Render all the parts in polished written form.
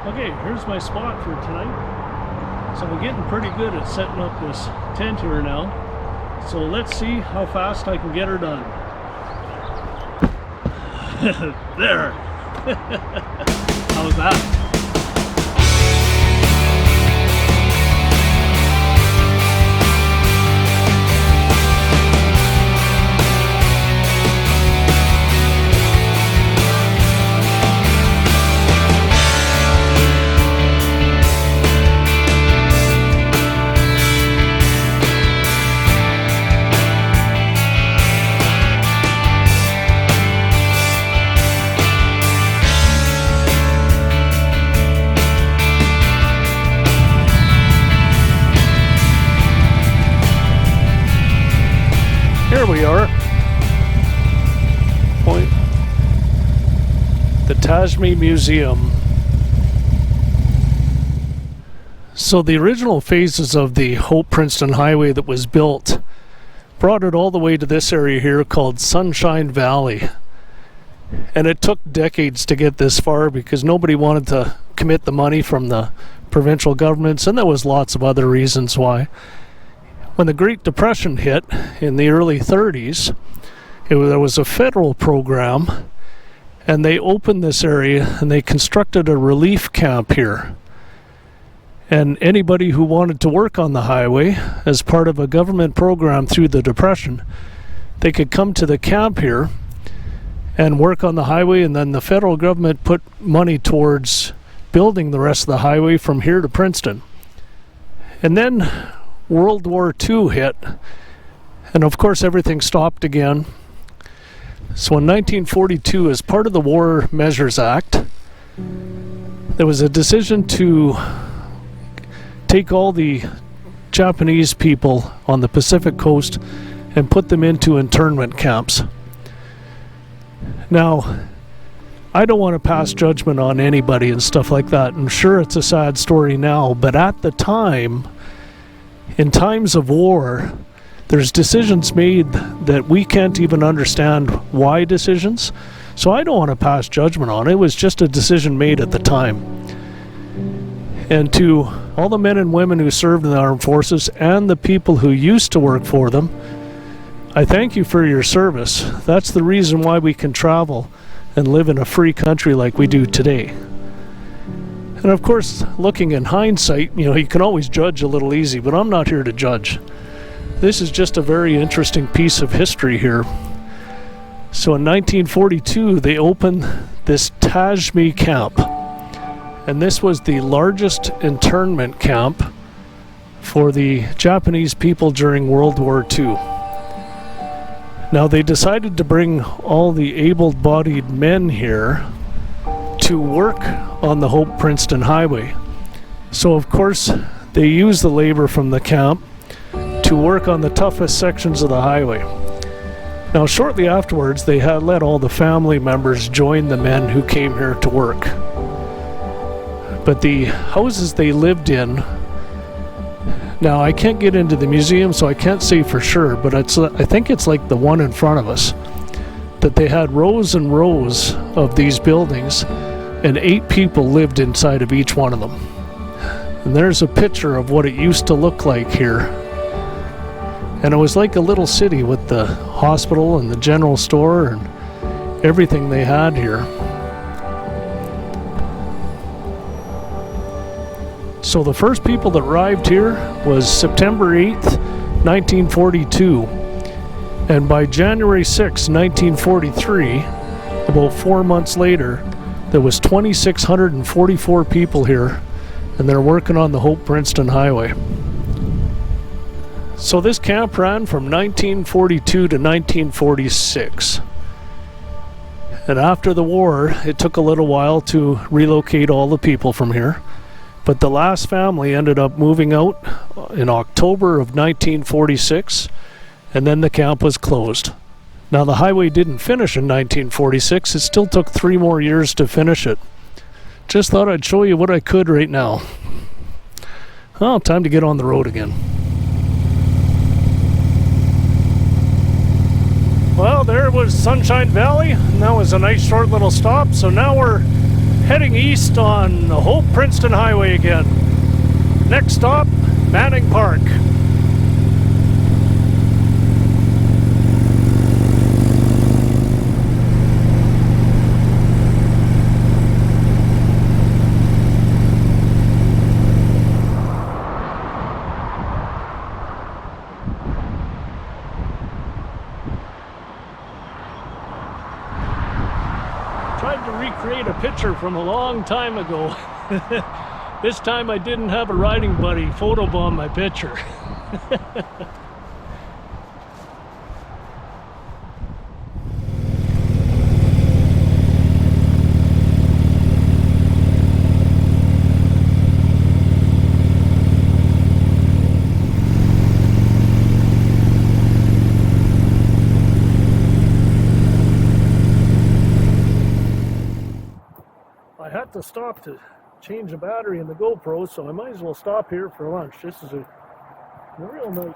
Okay, here's my spot for tonight. So I'm getting pretty good at setting up this tent here now. So let's see how fast I can get her done. There! How's that? Here we are, the Tashme Museum. So the original phases of the Princeton Highway that was built brought it all the way to this area here called Sunshine Valley. And it took decades to get this far because nobody wanted to commit the money from the provincial governments, and there was lots of other reasons why. When the Great Depression hit in the early 30s, there was a federal program, and they opened this area and they constructed a relief camp here. And anybody who wanted to work on the highway as part of a government program through the Depression, they could come to the camp here and work on the highway, and then the federal government put money towards building the rest of the highway from here to Princeton. And then World War II hit, and of course everything stopped again. So in 1942, as part of the War Measures Act, there was a decision to take all the Japanese people on the Pacific coast and put them into internment camps. Now, I don't want to pass judgment on anybody and stuff like that. I'm sure it's a sad story now, but at the time, in times of war, there's decisions made that we can't even understand why decisions. So I don't want to pass judgment on it. It was just a decision made at the time. And to all the men and women who served in the armed forces and the people who used to work for them, I thank you for your service. That's the reason why we can travel and live in a free country like we do today. And of course, looking in hindsight, you can always judge a little easy, but I'm not here to judge. This is just a very interesting piece of history here. So in 1942, they opened this Tashme Camp. And this was the largest internment camp for the Japanese people during World War II. Now they decided to bring all the able-bodied men here to work on the Princeton Highway. So of course they used the labor from the camp to work on the toughest sections of the highway. Now shortly afterwards they had let all the family members join the men who came here to work. But the houses they lived in, now I can't get into the museum so I can't say for sure, but I think it's like the one in front of us, that they had rows and rows of these buildings, and 8 people lived inside of each one of them. And there's a picture of what it used to look like here. And it was like a little city with the hospital and the general store and everything they had here. So the first people that arrived here was September 8th, 1942. And by January 6, 1943, about 4 months later, there was 2,644 people here, and they're working on the Princeton Highway. So this camp ran from 1942 to 1946. And after the war, it took a little while to relocate all the people from here. But the last family ended up moving out in October of 1946, and then the camp was closed. Now the highway didn't finish in 1946, it still took 3 more years to finish it. Just thought I'd show you what I could right now. Well, time to get on the road again. Well, there was Sunshine Valley, and that was a nice short little stop, so now we're Heading east on the Hope Princeton Highway again. Next stop, Manning Park. Tried to recreate a picture from a long time ago. This time I didn't have a riding buddy photobomb my picture. I had to stop to change the battery in the GoPro, so I might as well stop here for lunch. This is a real nice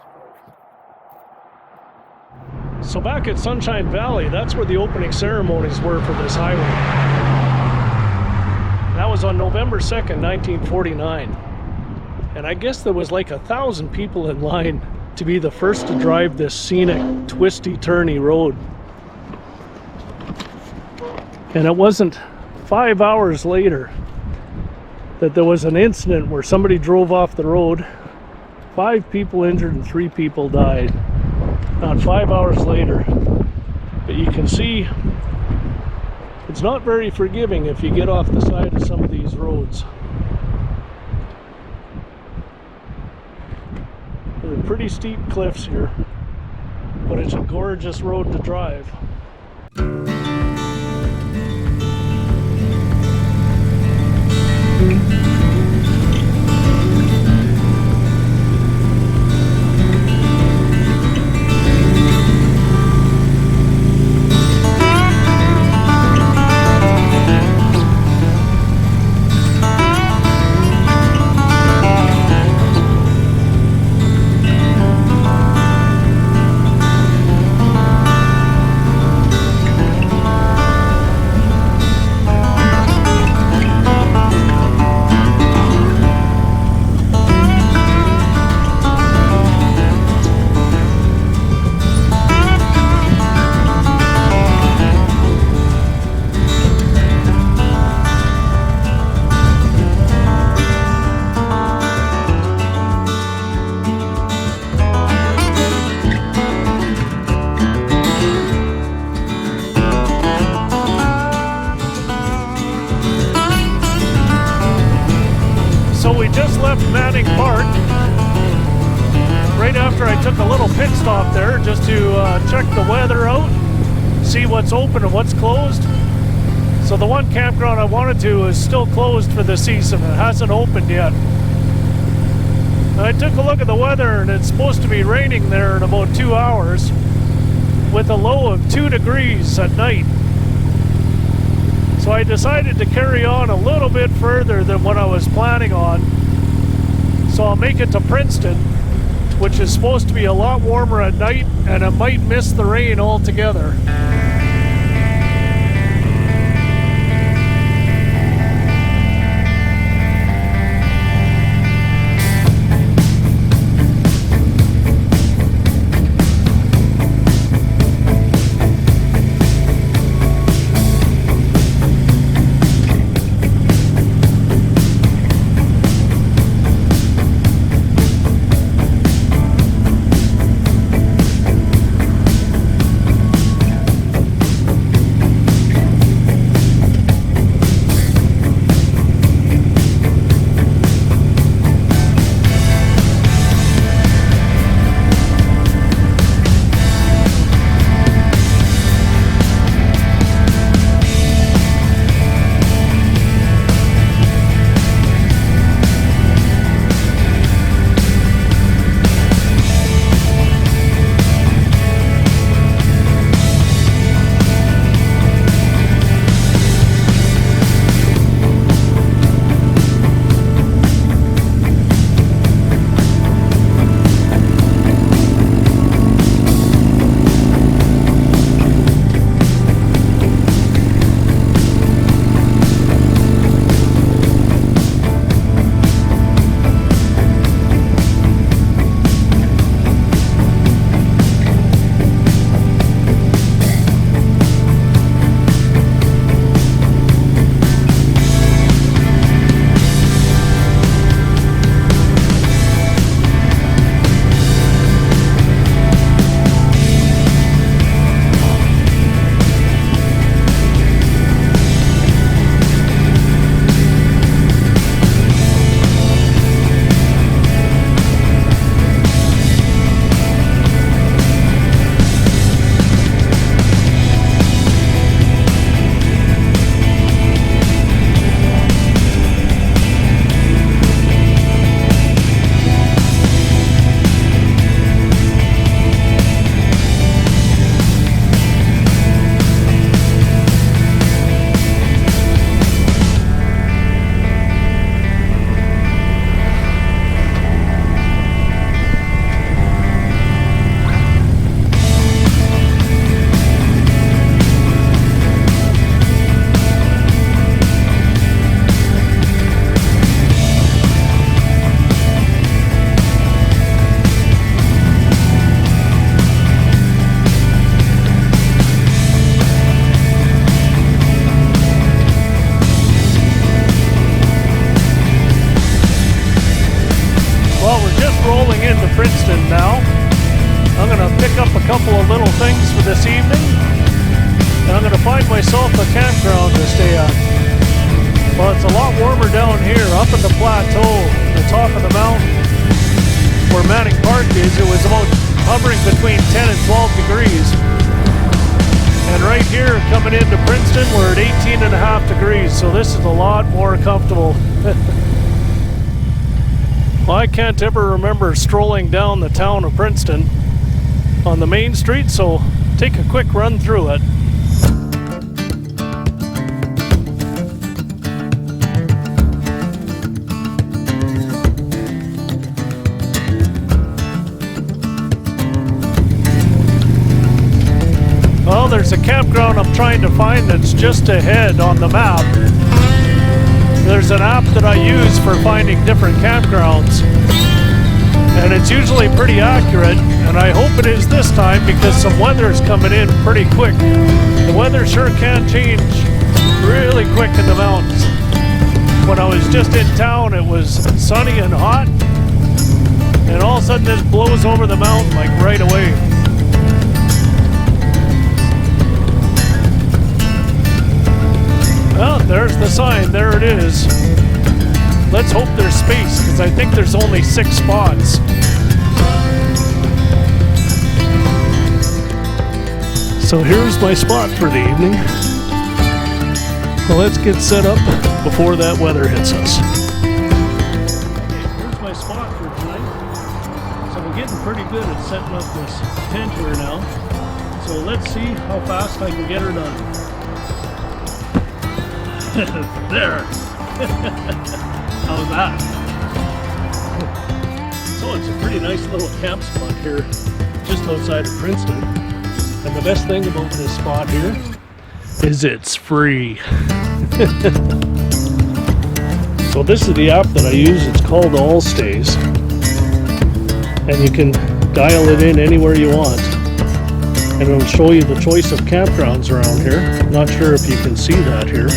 place. So back at Sunshine Valley, that's where the opening ceremonies were for this highway. That was on November 2nd, 1949. And I guess there was like 1,000 people in line to be the first to drive this scenic, twisty, turny road. And it wasn't 5 hours later that there was an incident where somebody drove off the road. 5 people injured and 3 people died. Not 5 hours later. But you can see it's not very forgiving if you get off the side of some of these roads. There are pretty steep cliffs here, but it's a gorgeous road to drive. Manning Park right after I took a little pit stop there just to check the weather out, see what's open and what's closed. So the one campground I wanted to is still closed for the season. It hasn't opened yet. And I took a look at the weather and it's supposed to be raining there in about 2 hours with a low of 2 degrees at night. So I decided to carry on a little bit further than what I was planning on. So I'll make it to Princeton, which is supposed to be a lot warmer at night, and I might miss the rain altogether. myself a campground to stay at. Well, it's a lot warmer down here, up in the plateau, the top of the mountain, where Manic Park is. It was about hovering between 10 and 12 degrees. And right here, coming into Princeton, we're at 18.5 degrees, so this is a lot more comfortable. Well, I can't ever remember strolling down the town of Princeton on the main street, so take a quick run through it. Well, there's a campground I'm trying to find that's just ahead on the map. There's an app that I use for finding different campgrounds, and it's usually pretty accurate, and I hope it is this time because some weather's coming in pretty quick. The weather sure can change really quick in the mountains. When I was just in town, it was sunny and hot, and all of a sudden this blows over the mountain like right away. Well, there's the sign, there it is. Let's hope there's space, because I think there's only 6 spots. So here's my spot for the evening. Well, let's get set up before that weather hits us. Okay, here's my spot for tonight. So I'm getting pretty good at setting up this tent here now. So let's see how fast I can get her done. There! How's that? So it's a pretty nice little camp spot here just outside of Princeton. And the best thing about this spot here is it's free. So this is the app that I use. It's called All Stays. And you can dial it in anywhere you want. And it'll show you the choice of campgrounds around here. I'm not sure if you can see that here.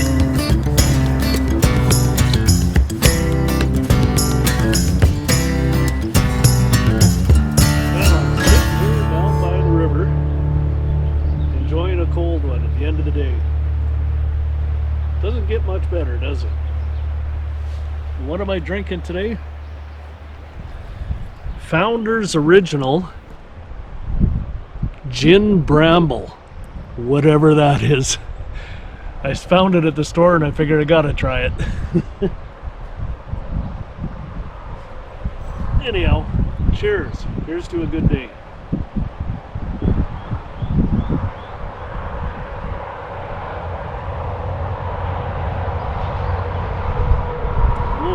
Cold one at the end of the day. Doesn't get much better, does it? What am I drinking today? Founder's Original Gin Bramble, whatever that is. I found it at the store and I figured I gotta try it. Anyhow, cheers. Here's to a good day.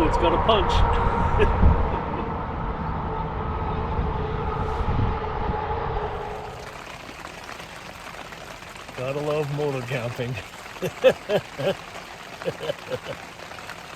It's got a punch. Gotta love motocamping.